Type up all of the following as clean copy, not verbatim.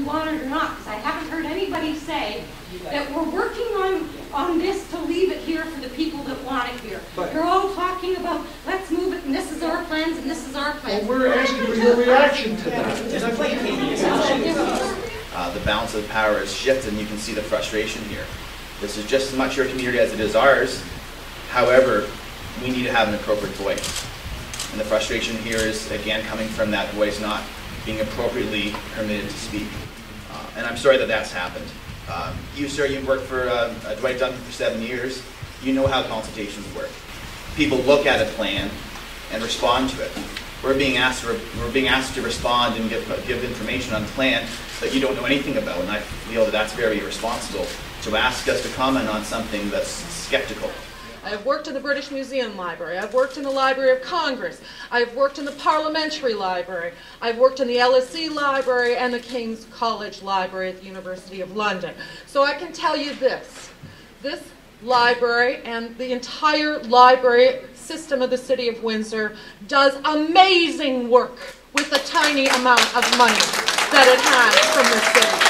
want it or not, because I haven't heard anybody say that we're working on this to leave it here for the people that want it here. You're all talking about, let's move it, and this is our plans, and this is our plans. Well, we're asking for your reaction to that. The balance of power has shifted, and you can see the frustration here. This is just as much your community as it is ours. However, we need to have an appropriate voice. And the frustration here is, again, coming from that voice not being appropriately permitted to speak. And I'm sorry that that's happened. You, sir, you've worked for Dwight Duncan for 7 years. You know how consultations work. People look at a plan and respond to it. We're being asked to respond and give information on the plan that you don't know anything about, and I feel that that's very irresponsible to ask us to comment on something that's skeptical. I've worked in the British Museum Library. I've worked in the Library of Congress. I've worked in the Parliamentary Library. I've worked in the LSE Library and the King's College Library at the University of London. So I can tell you this. This library and the entire library system of the City of Windsor does amazing work with the tiny amount of money that it has from the city.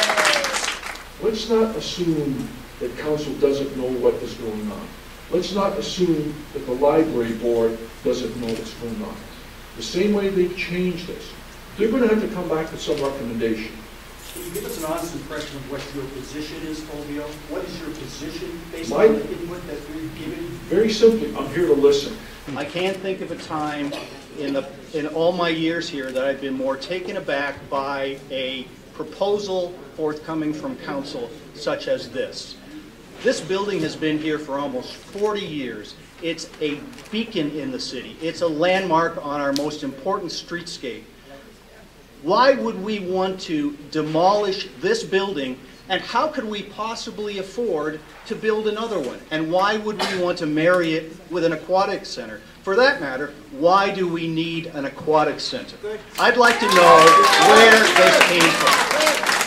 Let's not assume that council doesn't know what is going on. Let's not assume that the library board doesn't know what's going on. The same way they've changed this, they're going to have to come back with some recommendation. Can you give us an honest impression of what your position is, Fulvio? What is your position based on the input that we've given? Very simply, I'm here to listen. I can't think of a time in all my years here that I've been more taken aback by a proposal forthcoming from council such as this. This building has been here for almost 40 years. It's a beacon in the city. It's a landmark on our most important streetscape. Why would we want to demolish this building, and how could we possibly afford to build another one? And why would we want to marry it with an aquatic center? For that matter, why do we need an aquatic center? I'd like to know where this came from.